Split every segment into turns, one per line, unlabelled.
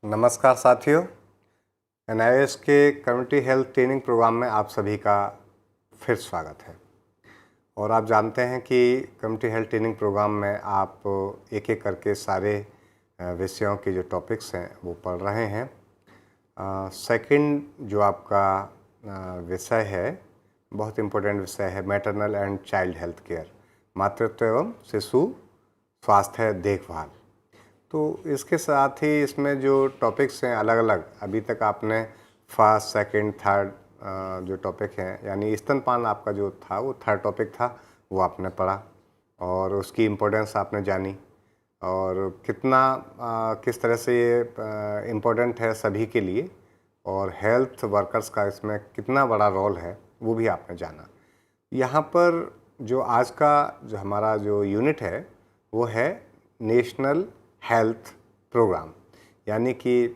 नमस्कार साथियों, एनआईएस के कम्युनिटी हेल्थ ट्रेनिंग प्रोग्राम में आप सभी का फिर स्वागत है। और आप जानते हैं कि कम्युनिटी हेल्थ ट्रेनिंग प्रोग्राम में आप एक एक करके सारे विषयों के जो टॉपिक्स हैं वो पढ़ रहे हैं। सेकंड जो आपका विषय है, बहुत इम्पोर्टेंट विषय है, maternal and child health care, मातृत्व एवं शिशु स्वास्थ्य देखभाल। तो इसके साथ ही इसमें जो टॉपिक्स हैं अलग अलग, अभी तक आपने फर्स्ट सेकंड थर्ड जो टॉपिक हैं, यानी स्तनपान आपका जो था वो थर्ड टॉपिक था, वो आपने पढ़ा और उसकी इम्पोर्टेंस आपने जानी और कितना किस तरह से ये इम्पोर्टेंट है सभी के लिए और हेल्थ वर्कर्स का इसमें कितना बड़ा रोल है वो भी आपने जाना। यहाँ पर जो आज का जो हमारा जो यूनिट है वो है नेशनल हेल्थ प्रोग्राम, यानी कि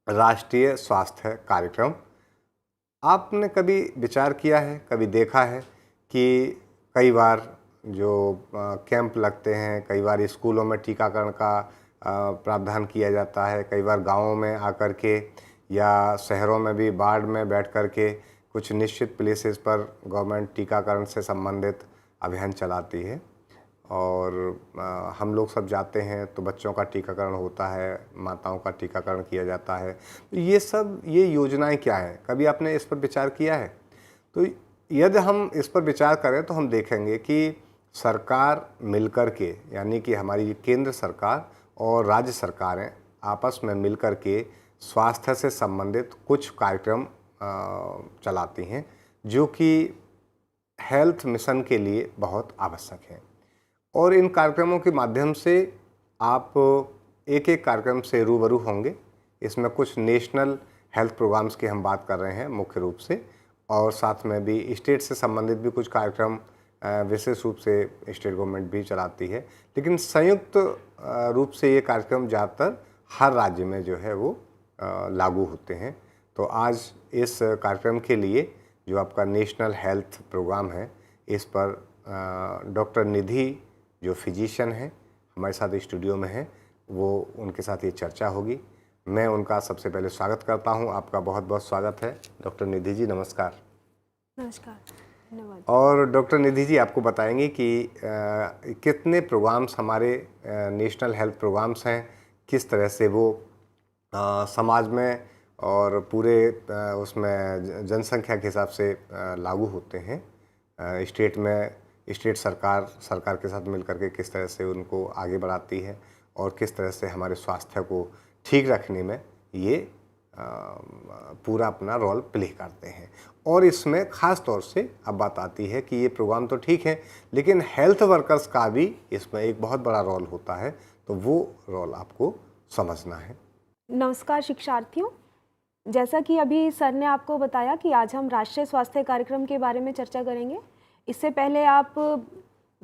राष्ट्रीय स्वास्थ्य कार्यक्रम। आपने कभी विचार किया है, कभी देखा है कि कई बार जो कैंप लगते हैं, कई बार स्कूलों में टीकाकरण का प्रावधान किया जाता है, कई बार गांवों में आकर के या शहरों में भी वार्ड में बैठ कर के कुछ निश्चित प्लेसेस पर गवर्नमेंट टीकाकरण से संबंधित अभियान चलाती है और हम लोग सब जाते हैं तो बच्चों का टीकाकरण होता है, माताओं का टीकाकरण किया जाता है। तो ये योजनाएं क्या हैं, कभी आपने इस पर विचार किया है? तो यदि हम इस पर विचार करें तो हम देखेंगे कि सरकार मिलकर के, यानी कि हमारी केंद्र सरकार और राज्य सरकारें आपस में मिलकर के स्वास्थ्य से संबंधित कुछ कार्यक्रम चलाती हैं जो कि हेल्थ मिशन के लिए बहुत आवश्यक हैं। और इन कार्यक्रमों के माध्यम से आप एक एक कार्यक्रम से रूबरू होंगे। इसमें कुछ नेशनल हेल्थ प्रोग्राम्स की हम बात कर रहे हैं मुख्य रूप से, और साथ में भी स्टेट से संबंधित भी कुछ कार्यक्रम विशेष रूप से स्टेट गवर्नमेंट भी चलाती है, लेकिन संयुक्त रूप से ये कार्यक्रम ज़्यादातर हर राज्य में जो है वो लागू होते हैं। तो आज इस कार्यक्रम के लिए जो आपका नेशनल हेल्थ प्रोग्राम है, इस पर डॉक्टर निधि जो फिजिशियन है हमारे साथ स्टूडियो में है, वो उनके साथ ये चर्चा होगी। मैं उनका सबसे पहले स्वागत करता हूं। आपका बहुत बहुत स्वागत है डॉक्टर निधि जी। नमस्कार।
नमस्कार, धन्यवाद।
और डॉक्टर निधि जी आपको बताएंगे कि कितने प्रोग्राम्स हमारे नेशनल हेल्थ प्रोग्राम्स हैं, किस तरह से वो समाज में और पूरे उसमें जनसंख्या के हिसाब से लागू होते हैं। स्टेट में स्टेट सरकार के साथ मिलकर के किस तरह से उनको आगे बढ़ाती है और किस तरह से हमारे स्वास्थ्य को ठीक रखने में ये पूरा अपना रोल प्ले करते हैं। और इसमें ख़ास तौर से अब बात आती है कि ये प्रोग्राम तो ठीक है, लेकिन हेल्थ वर्कर्स का भी इसमें एक बहुत बड़ा रोल होता है, तो वो रोल आपको समझना है।
नमस्कार शिक्षार्थियों, जैसा कि अभी सर ने आपको बताया कि आज हम राष्ट्रीय स्वास्थ्य कार्यक्रम के बारे में चर्चा करेंगे। इससे पहले आप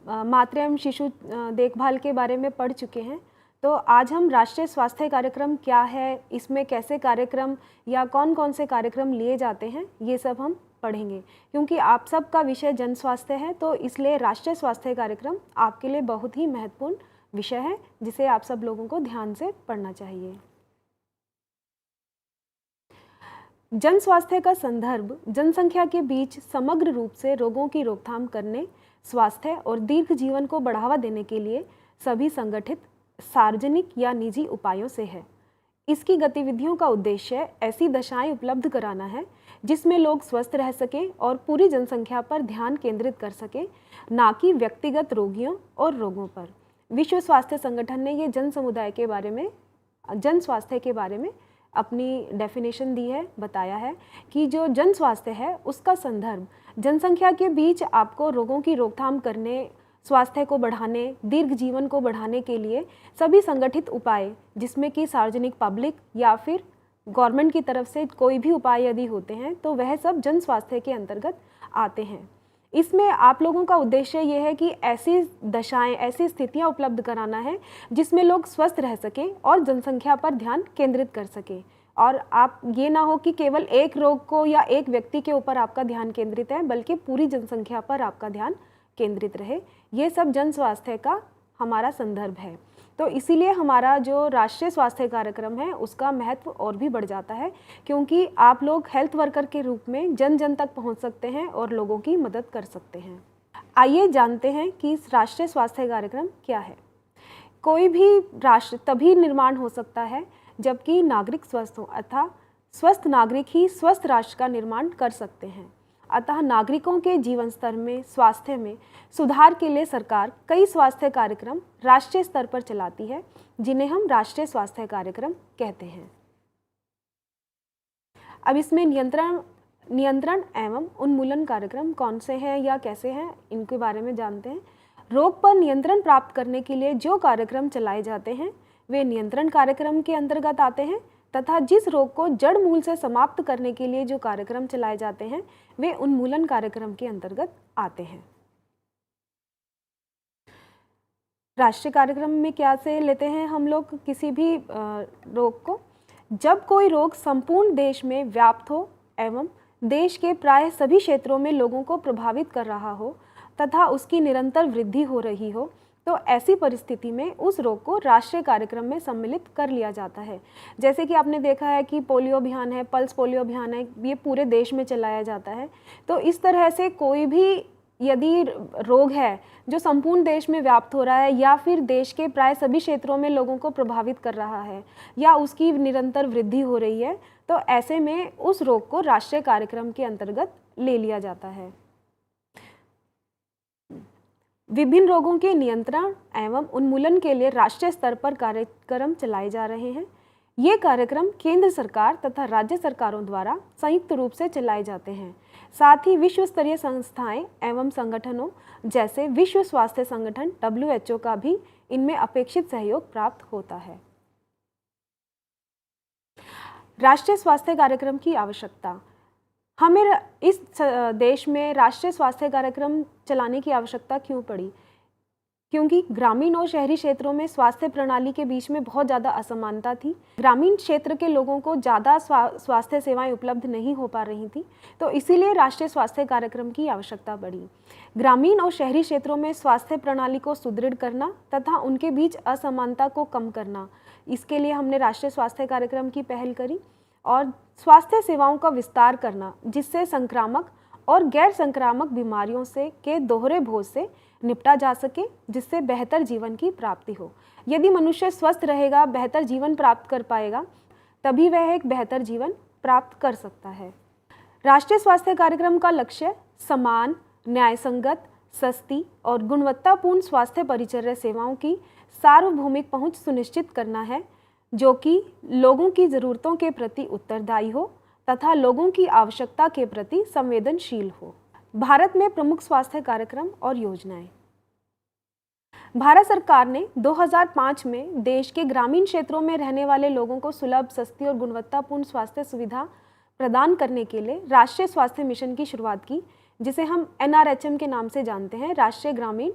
मातृ एवं शिशु देखभाल के बारे में पढ़ चुके हैं, तो आज हम राष्ट्रीय स्वास्थ्य कार्यक्रम क्या है, इसमें कैसे कार्यक्रम या कौन कौन से कार्यक्रम लिए जाते हैं, ये सब हम पढ़ेंगे। क्योंकि आप सब का विषय जन स्वास्थ्य है, तो इसलिए राष्ट्रीय स्वास्थ्य कार्यक्रम आपके लिए बहुत ही महत्वपूर्ण विषय है, जिसे आप सब लोगों को ध्यान से पढ़ना चाहिए। जन स्वास्थ्य का संदर्भ जनसंख्या के बीच समग्र रूप से रोगों की रोकथाम करने, स्वास्थ्य और दीर्घ जीवन को बढ़ावा देने के लिए सभी संगठित सार्वजनिक या निजी उपायों से है। इसकी गतिविधियों का उद्देश्य ऐसी दशाएं उपलब्ध कराना है जिसमें लोग स्वस्थ रह सकें और पूरी जनसंख्या पर ध्यान केंद्रित कर सकें, ना कि व्यक्तिगत रोगियों और रोगों पर। विश्व स्वास्थ्य संगठन ने ये जन समुदाय के बारे में, जन स्वास्थ्य के बारे में अपनी डेफिनेशन दी है, बताया है कि जो जन स्वास्थ्य है उसका संदर्भ जनसंख्या के बीच आपको रोगों की रोकथाम करने, स्वास्थ्य को बढ़ाने, दीर्घ जीवन को बढ़ाने के लिए सभी संगठित उपाय, जिसमें कि सार्वजनिक पब्लिक या फिर गवर्नमेंट की तरफ से कोई भी उपाय यदि होते हैं तो वह सब जन स्वास्थ्य के अंतर्गत आते हैं। इसमें आप लोगों का उद्देश्य ये है कि ऐसी दशाएं, ऐसी स्थितियां उपलब्ध कराना है जिसमें लोग स्वस्थ रह सकें और जनसंख्या पर ध्यान केंद्रित कर सकें। और आप ये ना हो कि केवल एक रोग को या एक व्यक्ति के ऊपर आपका ध्यान केंद्रित है, बल्कि पूरी जनसंख्या पर आपका ध्यान केंद्रित रहे। ये सब जन स्वास्थ्य का हमारा संदर्भ है। तो इसीलिए हमारा जो राष्ट्रीय स्वास्थ्य कार्यक्रम है उसका महत्व और भी बढ़ जाता है, क्योंकि आप लोग हेल्थ वर्कर के रूप में जन जन तक पहुंच सकते हैं और लोगों की मदद कर सकते हैं। आइए जानते हैं कि राष्ट्रीय स्वास्थ्य कार्यक्रम क्या है। कोई भी राष्ट्र तभी निर्माण हो सकता है जबकि नागरिक स्वस्थ हो, अतः स्वस्थ नागरिक ही स्वस्थ राष्ट्र का निर्माण कर सकते हैं। अतः नागरिकों के जीवन स्तर में, स्वास्थ्य में सुधार के लिए सरकार कई स्वास्थ्य कार्यक्रम राष्ट्रीय स्तर पर चलाती है, जिन्हें हम राष्ट्रीय स्वास्थ्य कार्यक्रम कहते हैं। अब इसमें नियंत्रण एवं उन्मूलन कार्यक्रम कौन से हैं या कैसे हैं, इनके बारे में जानते हैं। रोग पर नियंत्रण प्राप्त करने के लिए जो कार्यक्रम चलाए जाते हैं वे नियंत्रण कार्यक्रम के अंतर्गत आते हैं, तथा जिस रोग को जड़ मूल से समाप्त करने के लिए जो कार्यक्रम चलाए जाते हैं वे उन्मूलन कार्यक्रम के अंतर्गत आते हैं। राष्ट्रीय कार्यक्रम में क्या से लेते हैं हम लोग किसी भी रोग को? जब कोई रोग संपूर्ण देश में व्याप्त हो एवं देश के प्राय सभी क्षेत्रों में लोगों को प्रभावित कर रहा हो तथा उसकी निरंतर वृद्धि हो रही हो, तो ऐसी परिस्थिति में उस रोग को राष्ट्रीय कार्यक्रम में सम्मिलित कर लिया जाता है। जैसे कि आपने देखा है कि पोलियो अभियान है, पल्स पोलियो अभियान है, ये पूरे देश में चलाया जाता है। तो इस तरह से कोई भी यदि रोग है जो संपूर्ण देश में व्याप्त हो रहा है या फिर देश के प्राय सभी क्षेत्रों में लोगों को प्रभावित कर रहा है या उसकी निरंतर वृद्धि हो रही है, तो ऐसे में उस रोग को राष्ट्रीय कार्यक्रम के अंतर्गत ले लिया जाता है। विभिन्न रोगों के नियंत्रण एवं उन्मूलन के लिए राष्ट्रीय स्तर पर कार्यक्रम चलाए जा रहे हैं। ये कार्यक्रम केंद्र सरकार तथा राज्य सरकारों द्वारा संयुक्त रूप से चलाए जाते हैं। साथ ही विश्व स्तरीय संस्थाएं एवं संगठनों जैसे विश्व स्वास्थ्य संगठन WHO का भी इनमें अपेक्षित सहयोग प्राप्त होता है। राष्ट्रीय स्वास्थ्य कार्यक्रम की आवश्यकता। हमें इस देश में राष्ट्रीय स्वास्थ्य कार्यक्रम चलाने की आवश्यकता क्यों पड़ी? क्योंकि ग्रामीण और शहरी क्षेत्रों में स्वास्थ्य प्रणाली के बीच में बहुत ज़्यादा असमानता थी। ग्रामीण क्षेत्र के लोगों को ज़्यादा स्वास्थ्य सेवाएं उपलब्ध नहीं हो पा रही थी, तो इसीलिए राष्ट्रीय स्वास्थ्य कार्यक्रम की आवश्यकता पड़ी। ग्रामीण और शहरी क्षेत्रों में स्वास्थ्य प्रणाली को सुदृढ़ करना तथा उनके बीच असमानता को कम करना, इसके लिए हमने राष्ट्रीय स्वास्थ्य कार्यक्रम की पहल करी। और स्वास्थ्य सेवाओं का विस्तार करना जिससे संक्रामक और गैर संक्रामक बीमारियों से के दोहरे बोझ से निपटा जा सके, जिससे बेहतर जीवन की प्राप्ति हो। यदि मनुष्य स्वस्थ रहेगा, बेहतर जीवन प्राप्त कर पाएगा, तभी वह एक बेहतर जीवन प्राप्त कर सकता है। राष्ट्रीय स्वास्थ्य कार्यक्रम का लक्ष्य समान, न्यायसंगत, सस्ती और गुणवत्तापूर्ण स्वास्थ्य परिचर्या सेवाओं की सार्वभौमिक पहुंच सुनिश्चित करना है, जो कि लोगों की ज़रूरतों के प्रति उत्तरदायी हो तथा लोगों की आवश्यकता के प्रति संवेदनशील हो। भारत में प्रमुख स्वास्थ्य कार्यक्रम और योजनाएं। भारत सरकार ने 2005 में देश के ग्रामीण क्षेत्रों में रहने वाले लोगों को सुलभ, सस्ती और गुणवत्तापूर्ण स्वास्थ्य सुविधा प्रदान करने के लिए राष्ट्रीय स्वास्थ्य मिशन की शुरुआत की, जिसे हम NRHM के नाम से जानते हैं, राष्ट्रीय ग्रामीण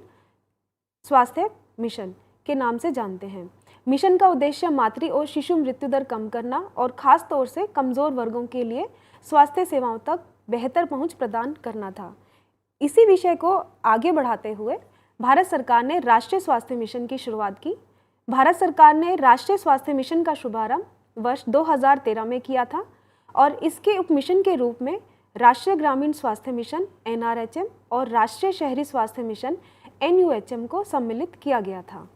स्वास्थ्य मिशन के नाम से जानते हैं। मिशन का उद्देश्य मातृ और शिशु मृत्यु दर कम करना और खास तौर से कमज़ोर वर्गों के लिए स्वास्थ्य सेवाओं तक बेहतर पहुंच प्रदान करना था। इसी विषय को आगे बढ़ाते हुए भारत सरकार ने राष्ट्रीय स्वास्थ्य मिशन की शुरुआत की। भारत सरकार ने राष्ट्रीय स्वास्थ्य मिशन का शुभारंभ वर्ष 2013 में किया था और इसके उप मिशन के रूप में राष्ट्रीय ग्रामीण स्वास्थ्य मिशन NRHM और राष्ट्रीय शहरी स्वास्थ्य मिशन NUHM को सम्मिलित किया गया था।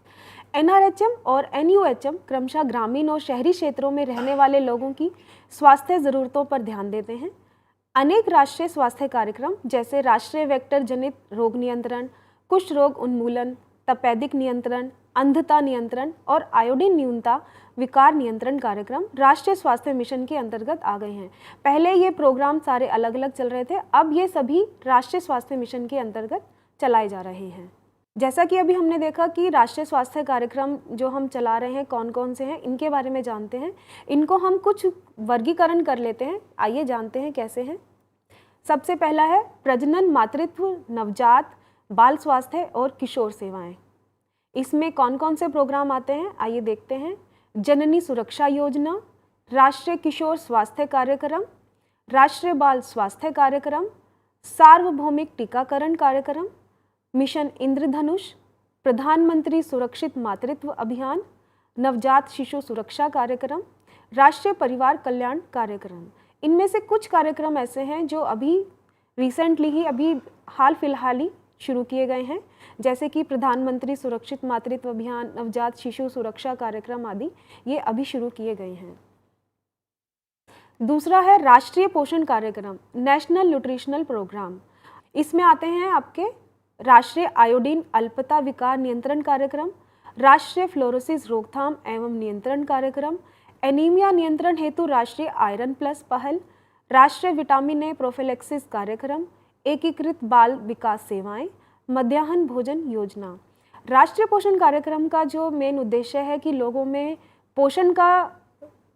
NRHM और NUHM क्रमशः ग्रामीण और शहरी क्षेत्रों में रहने वाले लोगों की स्वास्थ्य ज़रूरतों पर ध्यान देते हैं। अनेक राष्ट्रीय स्वास्थ्य कार्यक्रम जैसे राष्ट्रीय वेक्टर जनित रोग नियंत्रण, कुष्ठ रोग उन्मूलन, तपेदिक नियंत्रण, अंधता नियंत्रण और आयोडीन न्यूनता विकार नियंत्रण कार्यक्रम राष्ट्रीय स्वास्थ्य मिशन के अंतर्गत आ गए हैं। पहले ये प्रोग्राम सारे अलग अलग चल रहे थे, अब ये सभी राष्ट्रीय स्वास्थ्य मिशन के अंतर्गत चलाए जा रहे हैं। जैसा कि अभी हमने देखा कि राष्ट्रीय स्वास्थ्य कार्यक्रम जो हम चला रहे हैं कौन कौन से हैं, इनके बारे में जानते हैं। इनको हम कुछ वर्गीकरण कर लेते हैं। आइए जानते हैं कैसे हैं। सबसे पहला है प्रजनन, मातृत्व, नवजात, बाल स्वास्थ्य और किशोर सेवाएं। इसमें कौन कौन से प्रोग्राम आते हैं, आइए देखते हैं। जननी सुरक्षा योजना, राष्ट्रीय किशोर स्वास्थ्य कार्यक्रम, राष्ट्रीय बाल स्वास्थ्य कार्यक्रम, सार्वभौमिक टीकाकरण कार्यक्रम, मिशन इंद्रधनुष, प्रधानमंत्री सुरक्षित मातृत्व अभियान, नवजात शिशु सुरक्षा कार्यक्रम, राष्ट्रीय परिवार कल्याण कार्यक्रम। इनमें से कुछ कार्यक्रम ऐसे हैं जो अभी रिसेंटली ही अभी हाल फिलहाल ही शुरू किए गए हैं, जैसे कि प्रधानमंत्री सुरक्षित मातृत्व अभियान, नवजात शिशु सुरक्षा कार्यक्रम आदि ये अभी शुरू किए गए हैं। दूसरा है राष्ट्रीय पोषण कार्यक्रम, नेशनल न्यूट्रिशनल प्रोग्राम। इसमें आते हैं आपके राष्ट्रीय आयोडीन अल्पता विकार नियंत्रण कार्यक्रम, राष्ट्रीय फ्लोरोसिस रोकथाम एवं नियंत्रण कार्यक्रम, एनीमिया नियंत्रण हेतु राष्ट्रीय आयरन प्लस पहल, राष्ट्रीय विटामिन ए प्रोफिलैक्सिस कार्यक्रम, एकीकृत बाल विकास सेवाएं, मध्याह्न भोजन योजना। राष्ट्रीय पोषण कार्यक्रम का जो मेन उद्देश्य है कि लोगों में पोषण का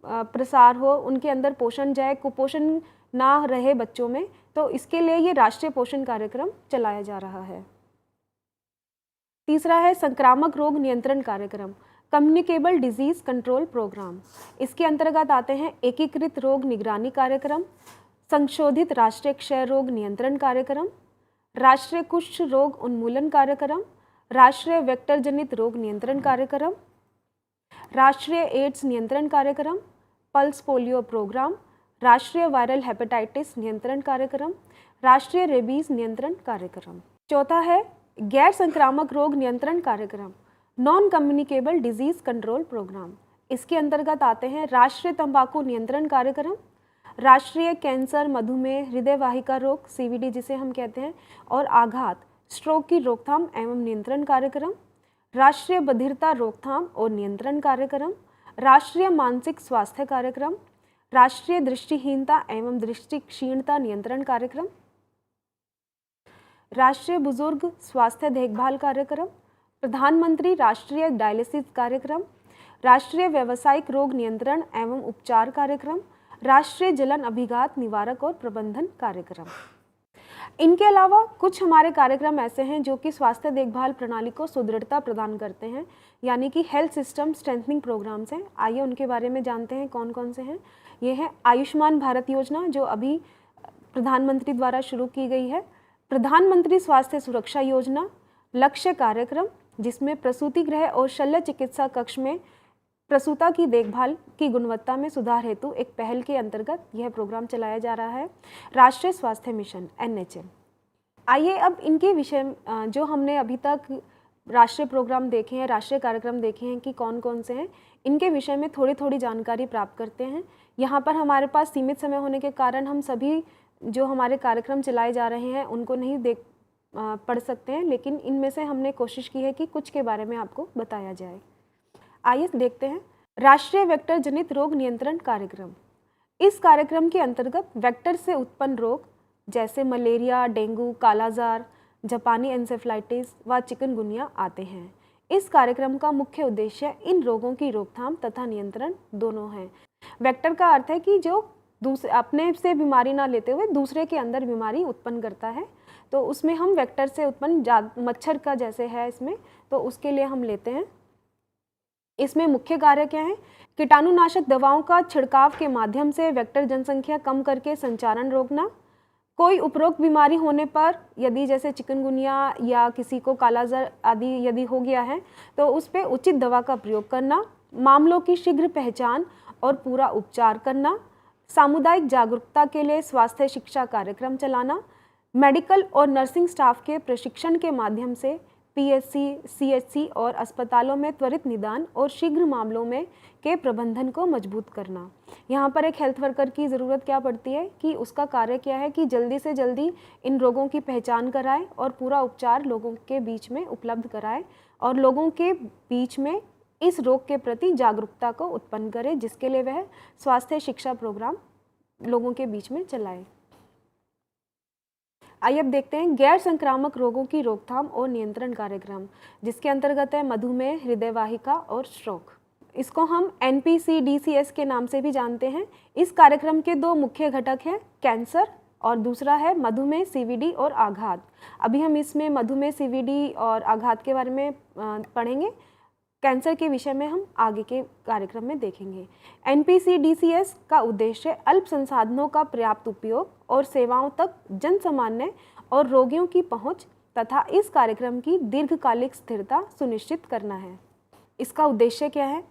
प्रसार हो, उनके अंदर पोषण जाए, कुपोषण ना रहे बच्चों में, तो इसके लिए ये राष्ट्रीय पोषण कार्यक्रम चलाया जा रहा है। तीसरा है संक्रामक रोग नियंत्रण कार्यक्रम, कम्युनिकेबल डिजीज कंट्रोल प्रोग्राम। इसके अंतर्गत आते हैं एकीकृत रोग निगरानी कार्यक्रम, संशोधित राष्ट्रीय क्षय रोग नियंत्रण कार्यक्रम, राष्ट्रीय कुष्ठ रोग उन्मूलन कार्यक्रम, राष्ट्रीय वेक्टर जनित रोग नियंत्रण कार्यक्रम, राष्ट्रीय एड्स नियंत्रण कार्यक्रम, पल्स पोलियो प्रोग्राम, राष्ट्रीय वायरल हेपेटाइटिस नियंत्रण कार्यक्रम, राष्ट्रीय रेबीज नियंत्रण कार्यक्रम। चौथा है गैर संक्रामक रोग नियंत्रण कार्यक्रम, non communicable disease control programme. इसके अंतर्गत आते हैं राष्ट्रीय तंबाकू नियंत्रण कार्यक्रम, राष्ट्रीय कैंसर, मधुमेह, हृदय वाहिका रोग CVD जिसे हम कहते हैं, और आघात, स्ट्रोक की रोकथाम एवं नियंत्रण कार्यक्रम, राष्ट्रीय बधिरता रोकथाम और नियंत्रण कार्यक्रम, राष्ट्रीय मानसिक स्वास्थ्य कार्यक्रम, राष्ट्रीय दृष्टिहीनता एवं दृष्टि क्षीणता नियंत्रण कार्यक्रम, राष्ट्रीय बुजुर्ग स्वास्थ्य देखभाल कार्यक्रम, प्रधानमंत्री राष्ट्रीय डायलिसिस कार्यक्रम, राष्ट्रीय व्यावसायिक रोग नियंत्रण एवं उपचार कार्यक्रम, राष्ट्रीय जलन अभिघात निवारक और प्रबंधन कार्यक्रम। इनके अलावा कुछ हमारे कार्यक्रम ऐसे हैं जो कि स्वास्थ्य देखभाल प्रणाली को सुदृढ़ता प्रदान करते हैं, यानी कि हेल्थ सिस्टम स्ट्रेंथनिंग प्रोग्राम्स हैं। आइए उनके बारे में जानते हैं कौन कौन से हैं। ये है आयुष्मान भारत योजना, जो अभी प्रधानमंत्री द्वारा शुरू की गई है, प्रधानमंत्री स्वास्थ्य सुरक्षा योजना, लक्ष्य कार्यक्रम जिसमें प्रसूति गृह और शल्य चिकित्सा कक्ष में प्रसूता की देखभाल की गुणवत्ता में सुधार हेतु एक पहल के अंतर्गत यह प्रोग्राम चलाया जा रहा है, राष्ट्रीय स्वास्थ्य मिशन NHM। आइए अब इनके विषय जो हमने अभी तक राष्ट्रीय प्रोग्राम देखे हैं, राष्ट्रीय कार्यक्रम देखे हैं कि कौन कौन से हैं, इनके विषय में थोड़ी थोड़ी जानकारी प्राप्त करते हैं। यहाँ पर हमारे पास सीमित समय होने के कारण हम सभी जो हमारे कार्यक्रम चलाए जा रहे हैं उनको नहीं पढ़ सकते हैं, लेकिन इनमें से हमने कोशिश की है कि कुछ के बारे में आपको बताया जाए। आइए देखते हैं राष्ट्रीय वेक्टर जनित रोग नियंत्रण कार्यक्रम। इस कार्यक्रम के अंतर्गत वेक्टर से उत्पन्न रोग जैसे मलेरिया, डेंगू, कालाजार, जापानी एन्सेफलाइटिस व चिकनगुनिया आते हैं। इस कार्यक्रम का मुख्य उद्देश्य इन रोगों की रोकथाम तथा नियंत्रण दोनों है। वेक्टर का अर्थ है कि जो दूसरे अपने से बीमारी ना लेते हुए दूसरे के अंदर बीमारी उत्पन्न करता है, तो उसमें हम वेक्टर से उत्पन्न मच्छर का जैसे है इसमें, तो उसके लिए हम लेते हैं। इसमें मुख्य कार्य क्या है? कीटाणुनाशक दवाओं का छिड़काव के माध्यम से वेक्टर जनसंख्या कम करके संचारण रोकना, कोई उपरोक्त बीमारी होने पर यदि जैसे चिकनगुनिया या किसी को कालाजार आदि यदि हो गया है तो उस पर उचित दवा का प्रयोग करना, मामलों की शीघ्र पहचान और पूरा उपचार करना, सामुदायिक जागरूकता के लिए स्वास्थ्य शिक्षा कार्यक्रम चलाना, मेडिकल और नर्सिंग स्टाफ के प्रशिक्षण के माध्यम से PSC, CHC और अस्पतालों में त्वरित निदान और शीघ्र मामलों में के प्रबंधन को मजबूत करना। यहाँ पर एक हेल्थ वर्कर की ज़रूरत क्या पड़ती है कि उसका कार्य क्या है कि जल्दी से जल्दी इन रोगों की पहचान कराए और पूरा उपचार लोगों के बीच में उपलब्ध कराए और लोगों के बीच में इस रोग के प्रति जागरूकता को उत्पन्न करे, जिसके लिए वह स्वास्थ्य शिक्षा प्रोग्राम लोगों के बीच में चलाए। आइए अब देखते हैं गैर संक्रामक रोगों की रोकथाम और नियंत्रण कार्यक्रम, जिसके अंतर्गत है मधुमेह, हृदय वाहिका और स्ट्रोक। इसको हम NPCDCS के नाम से भी जानते हैं। इस कार्यक्रम के दो मुख्य घटक हैं, कैंसर और दूसरा है मधुमेह, CVD और आघात। अभी हम इसमें मधुमेह, CVD और आघात के बारे में पढ़ेंगे। कैंसर के विषय में हम आगे के कार्यक्रम में देखेंगे। NPCDCS का उद्देश्य अल्प संसाधनों का पर्याप्त उपयोग और सेवाओं तक जन सामान्य और रोगियों की पहुंच तथा इस कार्यक्रम की दीर्घकालिक स्थिरता सुनिश्चित करना है। इसका उद्देश्य क्या है?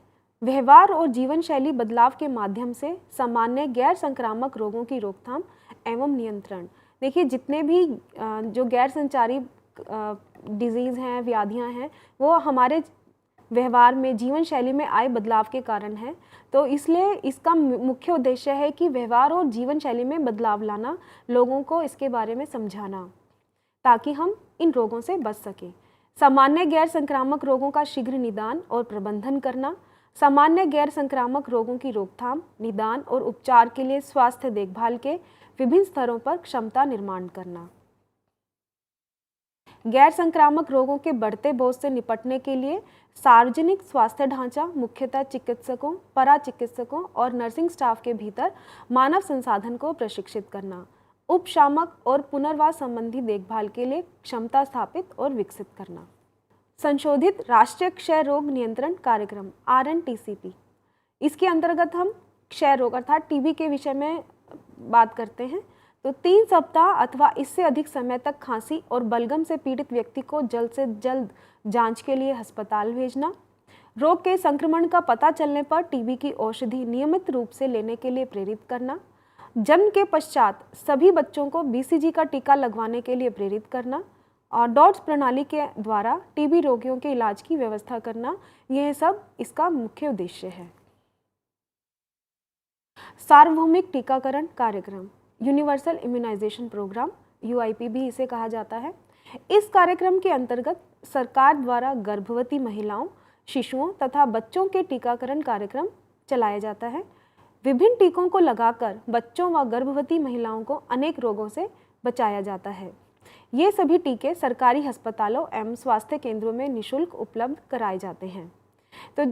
व्यवहार और जीवन शैली बदलाव के माध्यम से सामान्य गैर संक्रामक रोगों की रोकथाम एवं नियंत्रण। देखिए, जितने भी जो गैर संचारी डिजीज़ हैं, व्याधियां हैं, वो हमारे व्यवहार में, जीवन शैली में आए बदलाव के कारण है। तो इसलिए इसका मुख्य उद्देश्य है कि व्यवहार और जीवन शैली में बदलाव लाना, लोगों को इसके बारे में समझाना, ताकि हम इन रोगों से बच सकें। सामान्य गैर संक्रामक रोगों का शीघ्र निदान और प्रबंधन करना, सामान्य गैर संक्रामक रोगों की रोकथाम, निदान और उपचार के लिए स्वास्थ्य देखभाल के विभिन्न स्तरों पर क्षमता निर्माण करना। गैर संक्रामक रोगों के बढ़ते बोझ से निपटने के लिए सार्वजनिक स्वास्थ्य ढांचा, मुख्यतः चिकित्सकों, पराचिकित्सकों और नर्सिंग स्टाफ के भीतर मानव संसाधन को प्रशिक्षित करना। उपशामक और पुनर्वास संबंधी देखभाल के लिए क्षमता स्थापित और विकसित करना। संशोधित राष्ट्रीय क्षय रोग नियंत्रण कार्यक्रम RNTCP, इसके अंतर्गत हम क्षय रोग अर्थात टीबी के विषय में बात करते हैं। तो 3 सप्ताह अथवा इससे अधिक समय तक खांसी और बलगम से पीड़ित व्यक्ति को जल्द से जल्द जांच के लिए अस्पताल भेजना, रोग के संक्रमण का पता चलने पर टीबी की औषधि नियमित रूप से लेने के लिए प्रेरित करना, जन्म के पश्चात सभी बच्चों को BCG का टीका लगवाने के लिए प्रेरित करना और डॉट्स प्रणाली के द्वारा टीबी रोगियों के इलाज की व्यवस्था करना, यह सब इसका मुख्य उद्देश्य है। सार्वभौमिक टीकाकरण कार्यक्रम, यूनिवर्सल इम्यूनाइजेशन प्रोग्राम, UIP भी इसे कहा जाता है। इस कार्यक्रम के अंतर्गत सरकार द्वारा गर्भवती महिलाओं, शिशुओं तथा बच्चों के टीकाकरण कार्यक्रम चलाया जाता है। विभिन्न टीकों को लगाकर बच्चों व गर्भवती महिलाओं को अनेक रोगों से बचाया जाता है। ये सभी टीके सरकारी अस्पतालों एवं स्वास्थ्य केंद्रों में निःशुल्क उपलब्ध कराए जाते हैं। तो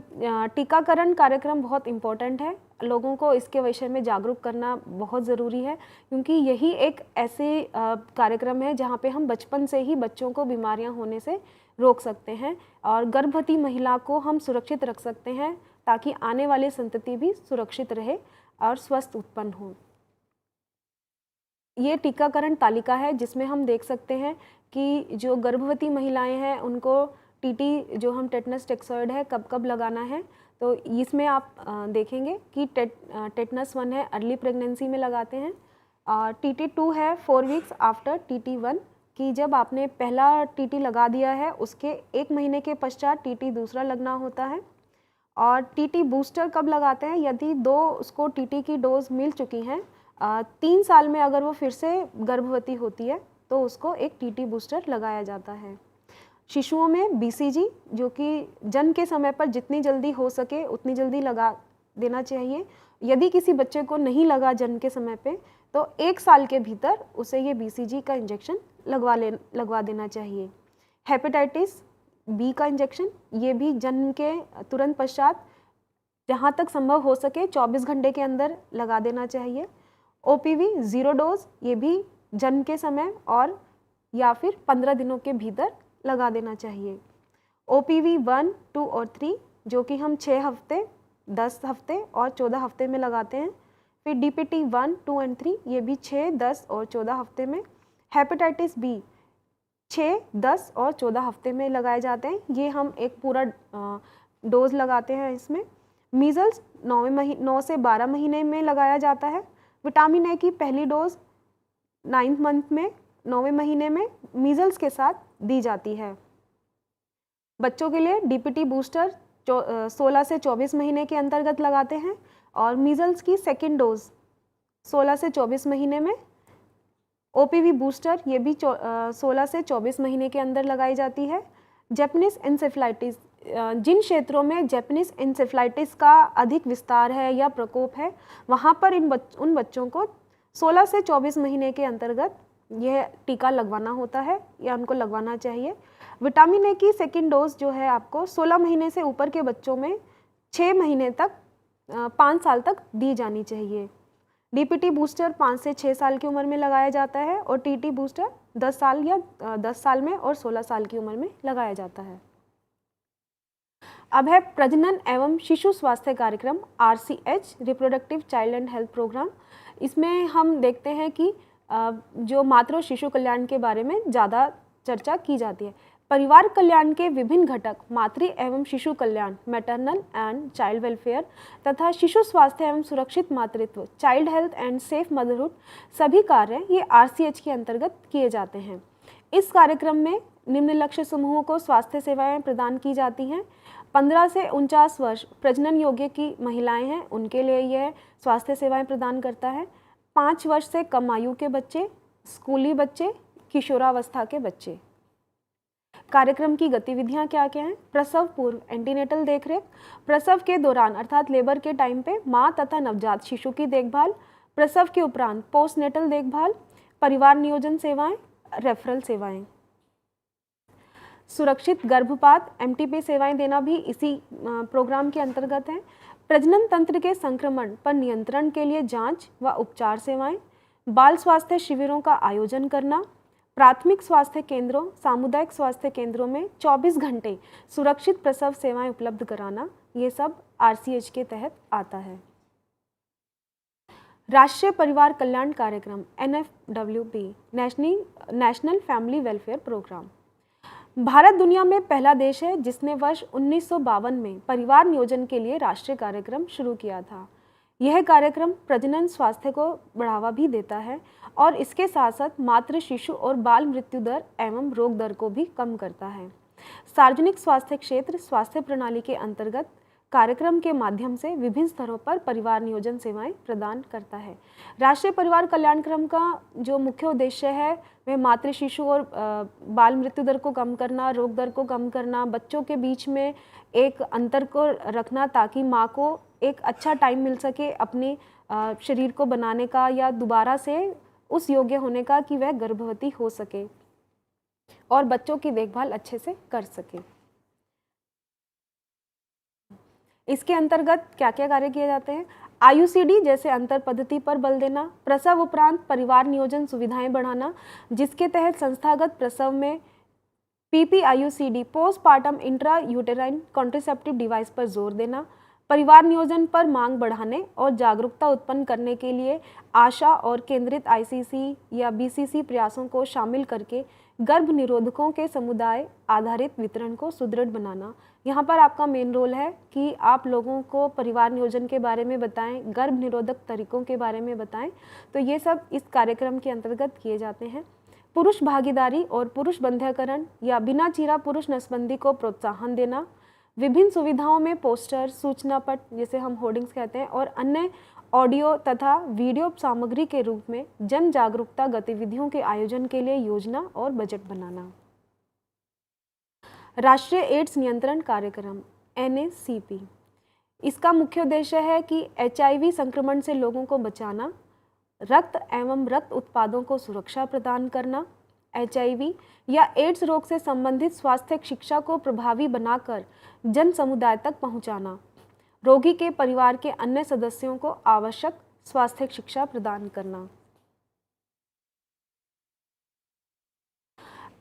टीकाकरण कार्यक्रम बहुत इम्पोर्टेंट है, लोगों को इसके विषय में जागरूक करना बहुत ज़रूरी है, क्योंकि यही एक ऐसे कार्यक्रम है जहाँ पे हम बचपन से ही बच्चों को बीमारियाँ होने से रोक सकते हैं और गर्भवती महिला को हम सुरक्षित रख सकते हैं, ताकि आने वाली संतति भी सुरक्षित रहे और स्वस्थ उत्पन्न हो। ये टीकाकरण तालिका है जिसमें हम देख सकते हैं कि जो गर्भवती महिलाएं हैं उनको टीटी, जो हम टेटनस टॉक्सॉइड है, कब कब लगाना है। तो इसमें आप देखेंगे कि टेटनस 1 है अर्ली प्रेगनेंसी में लगाते हैं और TT2 है 4 वीक्स आफ्टर TT1, कि जब आपने पहला TT लगा दिया है उसके 1 महीने के पश्चात TT दूसरा लगना होता है। और TT बूस्टर कब लगाते हैं? यदि 2 उसको TT की डोज मिल चुकी हैं, 3 साल में अगर वो फिर से गर्भवती होती है तो उसको एक TT बूस्टर लगाया जाता है। शिशुओं में BCG, जो कि जन्म के समय पर जितनी जल्दी हो सके उतनी जल्दी लगा देना चाहिए। यदि किसी बच्चे को नहीं लगा जन्म के समय पे, तो 1 साल के भीतर उसे ये BCG का इंजेक्शन लगवा देना चाहिए। हेपेटाइटिस B का इंजेक्शन, ये भी जन्म के तुरंत पश्चात जहाँ तक संभव हो सके 24 घंटे के अंदर लगा देना चाहिए। OPV 0 डोज, ये भी जन्म के समय और या फिर 15 दिनों के भीतर लगा देना चाहिए। OPV 1, 2 और 3, जो कि हम 6 हफ्ते, 10 हफ्ते और 14 हफ्ते में लगाते हैं। फिर DPT 1, 2 और 3, ये भी 6, 10 और 14 हफ्ते में। हेपेटाइटिस B 6, 10 और 14 हफ्ते में लगाए जाते हैं, ये हम एक पूरा डोज लगाते हैं इसमें। मीजल्स 9 से 12 महीने में लगाया जाता है। विटामिन A की पहली डोज 9th मंथ में, 9वें महीने में मीजल्स के साथ दी जाती है। बच्चों के लिए DPT बूस्टर 16 से 24 महीने के अंतर्गत लगाते हैं और मीजल्स की सेकेंड डोज 16 से 24 महीने में। OPV बूस्टर, ये भी 16 से 24 महीने के अंदर लगाई जाती है। जैपनीज एन्सेफेलाइटिस, जिन क्षेत्रों में जैपनीज एन्सेफेलाइटिस का अधिक विस्तार है या प्रकोप है, वहाँ पर उन बच्चों को 16 से 24 महीने के अंतर्गत यह टीका लगवाना होता है या उनको लगवाना चाहिए। विटामिन A की सेकेंड डोज जो है आपको 16 महीने से ऊपर के बच्चों में 6 महीने तक 5 साल तक दी जानी चाहिए। DPT बूस्टर 5 से 6 साल की उम्र में लगाया जाता है और TT बूस्टर 10 साल या 10 साल में और 16 साल की उम्र में लगाया जाता है। अब है प्रजनन एवं शिशु स्वास्थ्य कार्यक्रम RCH, reproductive child and health programme. इसमें हम देखते हैं कि जो मातृ और शिशु कल्याण के बारे में ज़्यादा चर्चा की जाती है। परिवार कल्याण के विभिन्न घटक मातृ एवं शिशु कल्याण मैटरनल एंड चाइल्ड वेलफेयर तथा शिशु स्वास्थ्य एवं सुरक्षित मातृत्व child health and safe motherhood सभी कार्य ये RCH के अंतर्गत किए जाते हैं। इस कार्यक्रम में निम्न लक्ष्य समूहों को स्वास्थ्य सेवाएं प्रदान की जाती हैं। 15 से 49 वर्ष प्रजनन योग्य की महिलाएं हैं, उनके लिए यह स्वास्थ्य सेवाएं प्रदान करता है। 5 वर्ष से कम आयु के बच्चे, स्कूली बच्चे, किशोरावस्था के बच्चे। कार्यक्रम की गतिविधियां क्या क्या हैं? प्रसव पूर्व एंटीनेटल देखरेख, प्रसव के दौरान अर्थात लेबर के टाइम पे मां तथा नवजात शिशु की देखभाल, प्रसव के उपरांत पोस्टनेटल देखभाल, परिवार नियोजन सेवाएं, रेफरल सेवाएं। सुरक्षित गर्भपात MTP सेवाएं देना भी इसी प्रोग्राम के अंतर्गत है। प्रजनन तंत्र के संक्रमण पर नियंत्रण के लिए जांच व उपचार सेवाएं, बाल स्वास्थ्य शिविरों का आयोजन करना, प्राथमिक स्वास्थ्य केंद्रों, सामुदायिक स्वास्थ्य केंद्रों में 24 घंटे सुरक्षित प्रसव सेवाएं उपलब्ध कराना, ये सब RCH के तहत आता है। राष्ट्रीय परिवार कल्याण कार्यक्रम NFWP national family welfare programme. Bharat दुनिया में पहला देश है जिसने वर्ष 1952 में परिवार नियोजन के लिए राष्ट्रीय कार्यक्रम शुरू किया था। यह कार्यक्रम प्रजनन स्वास्थ्य को बढ़ावा भी देता है और इसके साथ साथ मातृ शिशु और बाल मृत्यु दर एवं रोग दर को भी कम करता है। सार्वजनिक स्वास्थ्य क्षेत्र स्वास्थ्य प्रणाली के अंतर्गत कार्यक्रम के माध्यम से विभिन्न स्तरों पर परिवार नियोजन सेवाएं प्रदान करता है। राष्ट्रीय परिवार कल्याण क्रम का जो मुख्य उद्देश्य है वह मातृ शिशु और बाल मृत्यु दर को कम करना, रोग दर को कम करना, बच्चों के बीच में एक अंतर को रखना ताकि माँ को एक अच्छा टाइम मिल सके अपने शरीर को बनाने का या दोबारा से उस योग्य होने का कि वह गर्भवती हो सके और बच्चों की देखभाल अच्छे से कर सके। इसके अंतर्गत क्या क्या कार्य किए जाते हैं? IUCD जैसे अंतर पद्धति पर बल देना, प्रसव उपरांत परिवार नियोजन सुविधाएं बढ़ाना जिसके तहत संस्थागत प्रसव में PPIUCD postpartum intra uterine contraceptive device पर जोर देना, परिवार नियोजन पर मांग बढ़ाने और जागरूकता उत्पन्न करने के लिए आशा और केंद्रित ICC या BCC प्रयासों को शामिल करके गर्भ निरोधकों के समुदाय आधारित वितरण को सुदृढ़ बनाना। यहाँ पर आपका मेन रोल है कि आप लोगों को परिवार नियोजन के बारे में बताएं, गर्भ निरोधक तरीकों के बारे में बताएं। तो ये सब इस कार्यक्रम के अंतर्गत किए जाते हैं। पुरुष भागीदारी और पुरुष बंध्यकरण या बिना चीरा पुरुष नसबंदी को प्रोत्साहन देना, विभिन्न सुविधाओं में पोस्टर, सूचना पट जिसे हम होर्डिंग्स कहते हैं और अन्य ऑडियो तथा वीडियो सामग्री के रूप में जन जागरूकता गतिविधियों के आयोजन के लिए योजना और बजट बनाना। राष्ट्रीय एड्स नियंत्रण कार्यक्रम NACP, इसका मुख्य उद्देश्य है कि HIV संक्रमण से लोगों को बचाना, रक्त एवं रक्त उत्पादों को सुरक्षा प्रदान करना, HIV या एड्स रोग से संबंधित स्वास्थ्य शिक्षा को प्रभावी बनाकर जन समुदाय तक पहुंचाना, रोगी के परिवार के अन्य सदस्यों को आवश्यक स्वास्थ्य शिक्षा प्रदान करना।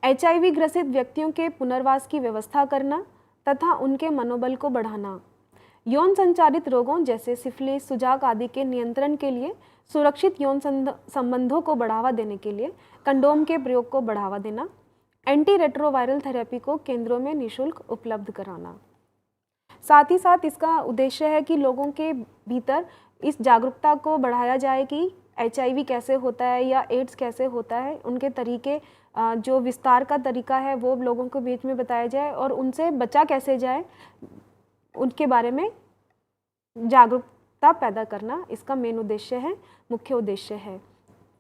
HIV ग्रसित व्यक्तियों के पुनर्वास की व्यवस्था करना तथा उनके मनोबल को बढ़ाना, यौन संचारित रोगों जैसे सिफिलिस, सुजाक आदि के नियंत्रण के लिए सुरक्षित यौन संबंधों को बढ़ावा देने के लिए कंडोम के प्रयोग को बढ़ावा देना, एंटी रेट्रोवायरल थेरेपी को केंद्रों में निःशुल्क उपलब्ध कराना। साथ ही साथ इसका उद्देश्य है कि लोगों के भीतर इस जागरूकता को बढ़ाया जाए कि HIV कैसे होता है या एड्स कैसे होता है, उनके तरीके जो विस्तार का तरीका है वो लोगों के बीच में बताया जाए और उनसे बचा कैसे जाए उनके बारे में जागरूकता पैदा करना इसका मेन उद्देश्य है, मुख्य उद्देश्य है।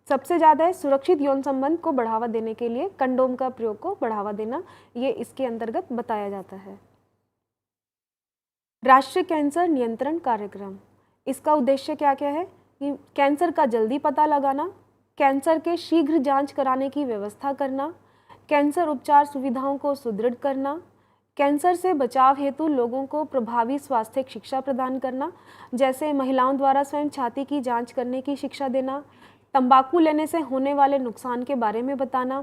सबसे ज़्यादा है सुरक्षित यौन संबंध को बढ़ावा देने के लिए कंडोम का प्रयोग को बढ़ावा देना, ये इसके अंतर्गत बताया जाता है। राष्ट्रीय कैंसर नियंत्रण कार्यक्रम, इसका उद्देश्य क्या क्या है कि कैंसर का जल्दी पता लगाना, कैंसर के शीघ्र जांच कराने की व्यवस्था करना, कैंसर उपचार सुविधाओं को सुदृढ़ करना, कैंसर से बचाव हेतु लोगों को प्रभावी स्वास्थ्य शिक्षा प्रदान करना, जैसे महिलाओं द्वारा स्वयं छाती की जांच करने की शिक्षा देना, तंबाकू लेने से होने वाले नुकसान के बारे में बताना,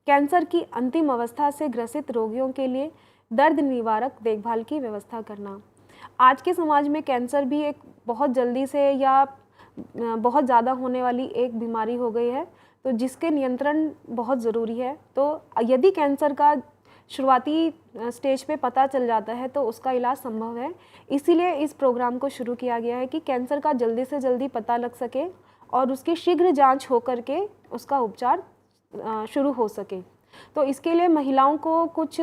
कैंसर की अंतिम अवस्था से ग्रसित रोगियों के लिए दर्द निवारक देखभाल की व्यवस्था करना। आज के समाज में कैंसर भी एक बहुत जल्दी से या बहुत ज़्यादा होने वाली एक बीमारी हो गई है, तो जिसके नियंत्रण बहुत ज़रूरी है। तो यदि कैंसर का शुरुआती स्टेज पे पता चल जाता है तो उसका इलाज संभव है। इसीलिए इस प्रोग्राम को शुरू किया गया है कि कैंसर का जल्दी से जल्दी पता लग सके और उसकी शीघ्र जांच हो करके उसका उपचार शुरू हो सके। तो इसके लिए महिलाओं को कुछ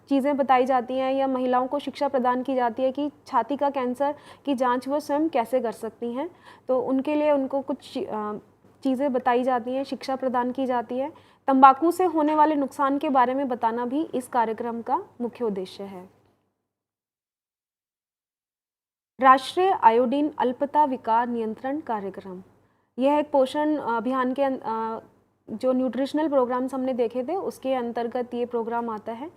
चीज़ें बताई जाती हैं या महिलाओं को शिक्षा प्रदान की जाती है कि छाती का कैंसर की जांच वो स्वयं कैसे कर सकती हैं। तो उनके लिए उनको कुछ चीज़ें बताई जाती हैं, शिक्षा प्रदान की जाती है। तंबाकू से होने वाले नुकसान के बारे में बताना भी इस कार्यक्रम का मुख्य उद्देश्य है। राष्ट्रीय आयोडीन अल्पता विकार नियंत्रण कार्यक्रम, यह एक पोषण अभियान के जो न्यूट्रिशनल प्रोग्राम्स हमने देखे थे उसके अंतर्गत ये प्रोग्राम आता है।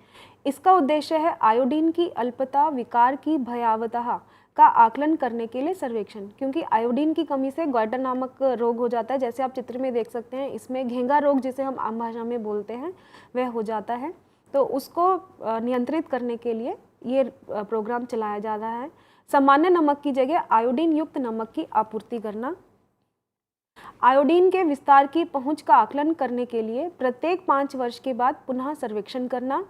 इसका उद्देश्य है आयोडीन की अल्पता विकार की भयावहता का आकलन करने के लिए सर्वेक्षण, क्योंकि आयोडीन की कमी से गॉइटर नामक रोग हो जाता है। जैसे आप चित्र में देख सकते हैं, इसमें घेंगा रोग जिसे हम आम भाषा में बोलते हैं वह हो जाता है। तो उसको नियंत्रित करने के लिए ये प्रोग्राम चलाया जा रहा है। सामान्य नमक की जगह आयोडीन युक्त नमक की आपूर्ति करना, आयोडीन के विस्तार की पहुंच का आकलन करने के लिए प्रत्येक 5 वर्ष के बाद पुनः सर्वेक्षण करना,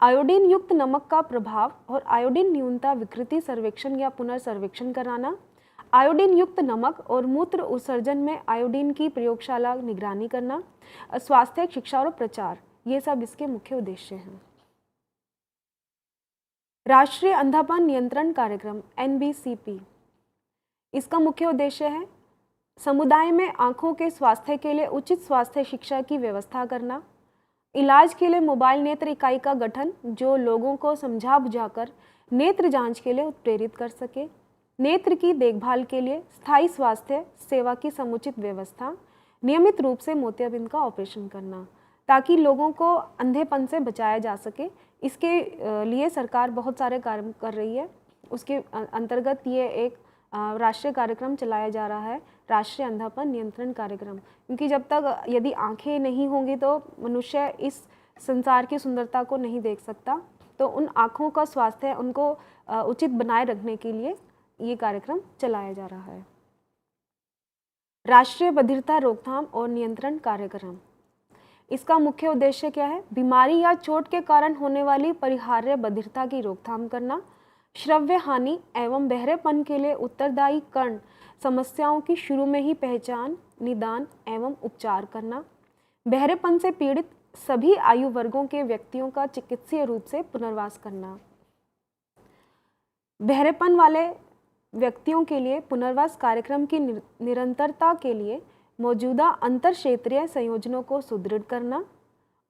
आयोडीन युक्त नमक का प्रभाव और आयोडीन न्यूनता विकृति सर्वेक्षण या पुनर्सर्वेक्षण कराना, आयोडीन युक्त नमक और मूत्र उत्सर्जन में आयोडीन की प्रयोगशाला निगरानी करना, स्वास्थ्य शिक्षा और प्रचार, ये सब इसके मुख्य उद्देश्य हैं। राष्ट्रीय अंधापन नियंत्रण कार्यक्रम NBCP, इसका मुख्य उद्देश्य है समुदाय में आंखों के स्वास्थ्य के लिए उचित स्वास्थ्य शिक्षा की व्यवस्था करना, इलाज के लिए मोबाइल नेत्र इकाई का गठन जो लोगों को समझा बुझाकर नेत्र जांच के लिए उत्प्रेरित कर सके, नेत्र की देखभाल के लिए स्थायी स्वास्थ्य सेवा की समुचित व्यवस्था, नियमित रूप से मोतियाबिंद का ऑपरेशन करना ताकि लोगों को अंधेपन से बचाया जा सके। इसके लिए सरकार बहुत सारे कार्य कर रही है। उसके अंतर्गत ये एक राष्ट्रीय कार्यक्रम चलाया जा रहा है, राष्ट्रीय अंधापन नियंत्रण कार्यक्रम, क्योंकि जब तक यदि आंखें नहीं होंगी तो मनुष्य इस संसार की सुंदरता को नहीं देख सकता। तो उन आँखों का स्वास्थ्य उनको उचित बनाए रखने के लिए ये कार्यक्रम चलाया जा रहा है। राष्ट्रीय बधिरता रोकथाम और नियंत्रण कार्यक्रम, इसका मुख्य उद्देश्य क्या है? बीमारी या चोट के कारण होने वाली परिहार्य बधिरता की रोकथाम करना, श्रव्य हानि एवं बहरेपन के लिए उत्तरदायी कर्ण समस्याओं की शुरू में ही पहचान, निदान एवं उपचार करना, बहरेपन से पीड़ित सभी आयु वर्गों के व्यक्तियों का चिकित्सीय रूप से पुनर्वास करना, बहरेपन वाले व्यक्तियों के लिए पुनर्वास कार्यक्रम की निरंतरता के लिए मौजूदा अंतर क्षेत्रीय संयोजनों को सुदृढ़ करना,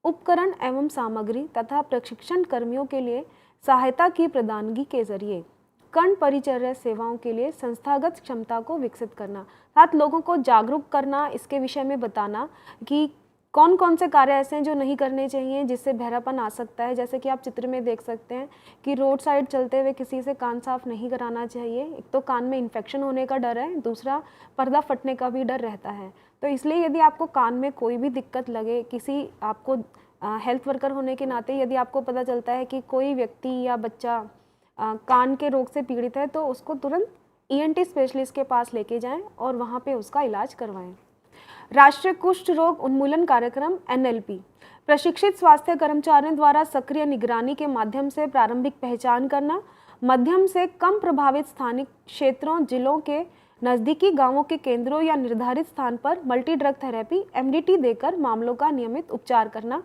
उपकरण एवं सामग्री तथा प्रशिक्षण कर्मियों के लिए सहायता की प्रदानगी के जरिए कर्ण परिचर्या सेवाओं के लिए संस्थागत क्षमता को विकसित करना, साथ लोगों को जागरूक करना, इसके विषय में बताना कि कौन कौन से कार्य ऐसे हैं जो नहीं करने चाहिए जिससे बहरापन आ सकता है। जैसे कि आप चित्र में देख सकते हैं कि रोड साइड चलते हुए किसी से कान साफ नहीं कराना चाहिए। एक तो कान में इन्फेक्शन होने का डर है, दूसरा पर्दा फटने का भी डर रहता है। तो इसलिए यदि आपको कान में कोई भी दिक्कत लगे, किसी आपको हेल्थ वर्कर होने के नाते यदि आपको पता चलता है कि कोई व्यक्ति या बच्चा कान के रोग से पीड़ित है, तो उसको तुरंत ENT स्पेशलिस्ट के पास लेके जाएं और वहाँ पे उसका इलाज करवाएं। राष्ट्रीय कुष्ठ रोग उन्मूलन कार्यक्रम NLP, प्रशिक्षित स्वास्थ्य कर्मचारियों द्वारा सक्रिय निगरानी के माध्यम से प्रारंभिक पहचान करना, मध्यम से कम प्रभावित स्थानिक क्षेत्रों, जिलों के नज़दीकी गांवों के केंद्रों या निर्धारित स्थान पर मल्टी ड्रग थेरेपी MDT देकर मामलों का नियमित उपचार करना,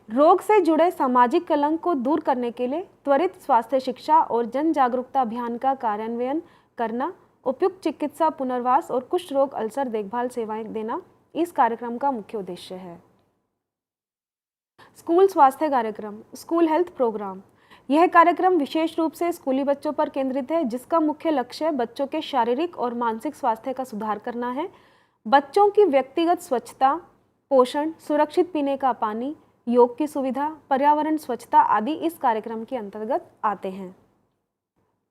रोग से जुड़े सामाजिक कलंक को दूर करने के लिए त्वरित स्वास्थ्य शिक्षा और जन जागरूकता अभियान का कार्यान्वयन करना, उपयुक्त चिकित्सा पुनर्वास और कुष्ठ रोग अल्सर देखभाल सेवाएं देना इस कार्यक्रम का मुख्य उद्देश्य है। स्कूल स्वास्थ्य कार्यक्रम, स्कूल हेल्थ प्रोग्राम, यह कार्यक्रम विशेष रूप से स्कूली बच्चों पर केंद्रित है, जिसका मुख्य लक्ष्य बच्चों के शारीरिक और मानसिक स्वास्थ्य का सुधार करना है। बच्चों की व्यक्तिगत स्वच्छता, पोषण, सुरक्षित पीने का पानी, योग की सुविधा, पर्यावरण स्वच्छता आदि इस कार्यक्रम के अंतर्गत आते हैं।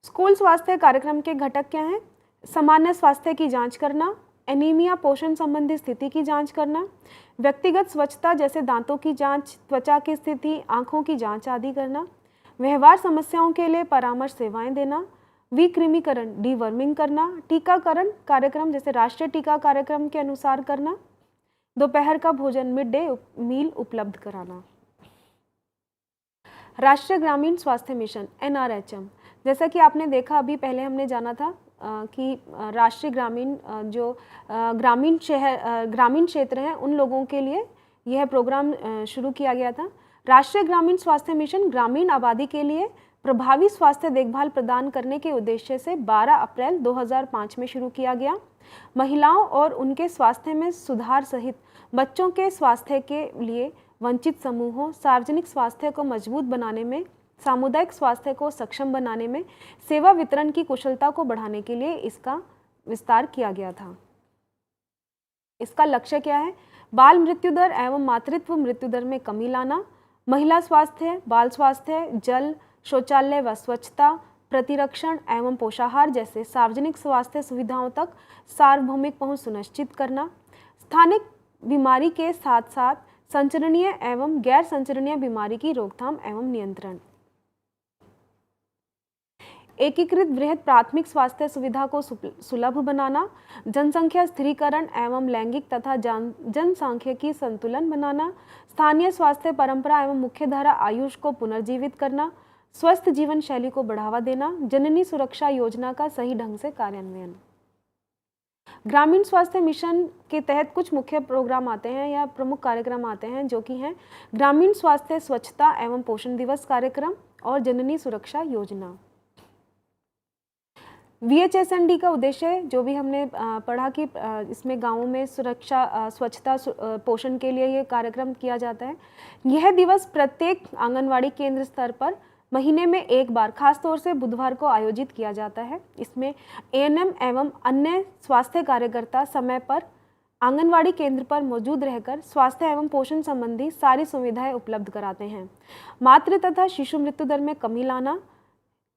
स्कूल स्वास्थ्य कार्यक्रम के घटक क्या हैं? सामान्य स्वास्थ्य की जांच करना, एनीमिया पोषण संबंधी स्थिति की जांच करना, व्यक्तिगत स्वच्छता जैसे दांतों की जांच, त्वचा की स्थिति, आंखों की जांच आदि करना, व्यवहार समस्याओं के लिए परामर्श सेवाएं देना, विकृमीकरण डीवर्मिंग करना, टीकाकरण कार्यक्रम जैसे राष्ट्रीय टीका कार्यक्रम के अनुसार करना, दोपहर का भोजन मिड डे मील उपलब्ध कराना। राष्ट्रीय ग्रामीण स्वास्थ्य मिशन NRHM, जैसा कि आपने देखा अभी पहले हमने जाना था कि राष्ट्रीय ग्रामीण ग्रामीण क्षेत्र हैं उन लोगों के लिए यह प्रोग्राम शुरू किया गया था। राष्ट्रीय ग्रामीण स्वास्थ्य मिशन ग्रामीण आबादी के लिए प्रभावी स्वास्थ्य देखभाल प्रदान करने के उद्देश्य से 12 अप्रैल 2005 में शुरू किया गया। महिलाओं और उनके स्वास्थ्य में सुधार सहित बच्चों के स्वास्थ्य के लिए वंचित समूहों, सार्वजनिक स्वास्थ्य को मजबूत बनाने में, सामुदायिक स्वास्थ्य को सक्षम बनाने में, सेवा वितरण की कुशलता को बढ़ाने के लिए इसका विस्तार किया गया था। इसका लक्ष्य क्या है? बाल मृत्यु दर एवं मातृत्व मृत्यु दर में कमी लाना, महिला स्वास्थ्य, बाल स्वास्थ्य, जल, शौचालय व स्वच्छता, प्रतिरक्षण एवं पोषाहार जैसे सार्वजनिक स्वास्थ्य सुविधाओं तक सार्वभौमिक पहुंच सुनिश्चित करना, स्थानिक बीमारी के साथ साथ संचरणीय एवं गैर संचरणीय बीमारी की रोकथाम एवं नियंत्रण, एकीकृत वृहद प्राथमिक स्वास्थ्य सुविधा को सुलभ बनाना, जनसंख्या स्थिरीकरण एवं लैंगिक तथा जनसांख्यिकी संतुलन बनाना, स्थानीय स्वास्थ्य परंपरा एवं मुख्यधारा आयुष को पुनर्जीवित करना, स्वस्थ जीवन शैली को बढ़ावा देना, जननी सुरक्षा योजना का सही ढंग से कार्यान्वयन। ग्रामीण स्वास्थ्य मिशन के तहत कुछ मुख्य प्रोग्राम आते हैं या प्रमुख कार्यक्रम आते हैं जो कि हैं ग्रामीण स्वास्थ्य स्वच्छता एवं पोषण दिवस कार्यक्रम और जननी सुरक्षा योजना। VHSND का उद्देश्य जो भी हमने पढ़ा कि इसमें गांवों में सुरक्षा, स्वच्छता, पोषण के लिए ये कार्यक्रम किया जाता है। यह दिवस प्रत्येक आंगनवाड़ी केंद्र स्तर पर महीने में एक बार खास तौर से बुधवार को आयोजित किया जाता है। इसमें ANM एवं अन्य स्वास्थ्य कार्यकर्ता समय पर आंगनवाड़ी केंद्र पर मौजूद रहकर स्वास्थ्य एवं पोषण संबंधी सारी सुविधाएं उपलब्ध कराते हैं। मातृ तथा शिशु मृत्यु दर में कमी लाना,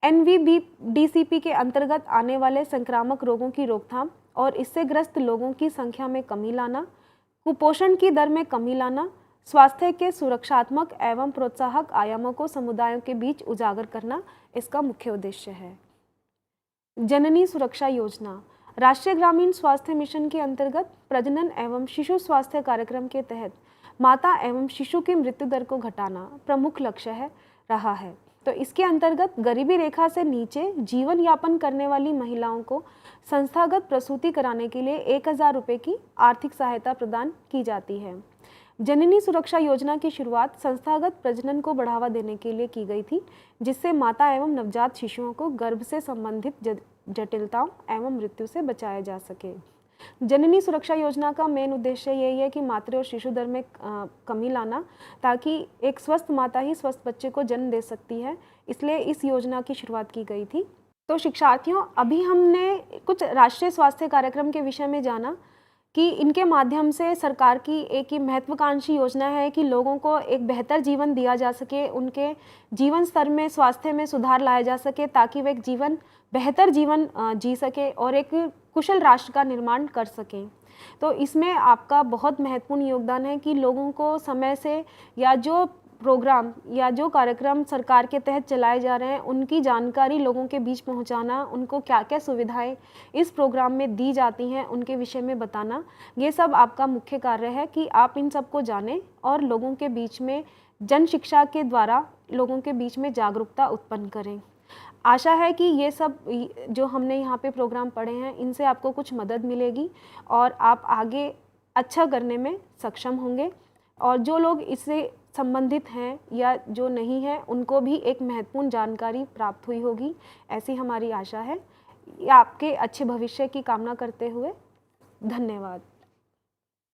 NVBDCP के अंतर्गत आने वाले संक्रामक रोगों की रोकथाम और इससे ग्रस्त लोगों की संख्या में कमी लाना, कुपोषण की दर में कमी लाना, स्वास्थ्य के सुरक्षात्मक एवं प्रोत्साहक आयामों को समुदायों के बीच उजागर करना इसका मुख्य उद्देश्य है। जननी सुरक्षा योजना राष्ट्रीय ग्रामीण स्वास्थ्य मिशन के अंतर्गत प्रजनन एवं शिशु स्वास्थ्य कार्यक्रम के तहत माता एवं शिशु की मृत्यु दर को घटाना प्रमुख लक्ष्य रहा है। तो इसके अंतर्गत गरीबी रेखा से नीचे जीवन यापन करने वाली महिलाओं को संस्थागत प्रसूति कराने के लिए 1000 रुपये की आर्थिक सहायता प्रदान की जाती है। जननी सुरक्षा योजना की शुरुआत संस्थागत प्रजनन को बढ़ावा देने के लिए की गई थी, जिससे माता एवं नवजात शिशुओं को गर्भ से संबंधित जटिलताओं एवं मृत्यु से बचाया जा सके। जननी सुरक्षा योजना का मेन उद्देश्य यही है कि मातृ और शिशु दर में कमी लाना, ताकि एक स्वस्थ माता ही स्वस्थ बच्चे को जन्म दे सकती है, इसलिए इस योजना की शुरुआत की गई थी। तो शिक्षार्थियों, अभी हमने कुछ राष्ट्रीय स्वास्थ्य कार्यक्रम के विषय में जाना कि इनके माध्यम से सरकार की एक ही महत्वाकांक्षी योजना है कि लोगों को एक बेहतर जीवन दिया जा सके, उनके जीवन स्तर में, स्वास्थ्य में सुधार लाया जा सके, ताकि वे एक बेहतर जीवन जी सके और एक कुशल राष्ट्र का निर्माण कर सकें। तो इसमें आपका बहुत महत्वपूर्ण योगदान है कि लोगों को समय से या जो प्रोग्राम या जो कार्यक्रम सरकार के तहत चलाए जा रहे हैं उनकी जानकारी लोगों के बीच पहुंचाना, उनको क्या क्या सुविधाएं इस प्रोग्राम में दी जाती हैं उनके विषय में बताना, ये सब आपका मुख्य कार्य है कि आप इन सब को जानें और लोगों के बीच में जन शिक्षा के द्वारा लोगों के बीच में जागरूकता उत्पन्न करें। आशा है कि ये सब जो हमने यहाँ पे प्रोग्राम पढ़े हैं इनसे आपको कुछ मदद मिलेगी और आप आगे अच्छा करने में सक्षम होंगे, और जो लोग इससे संबंधित हैं या जो नहीं हैं उनको भी एक महत्वपूर्ण जानकारी प्राप्त हुई होगी, ऐसी हमारी आशा है। आपके अच्छे भविष्य की कामना करते हुए धन्यवाद।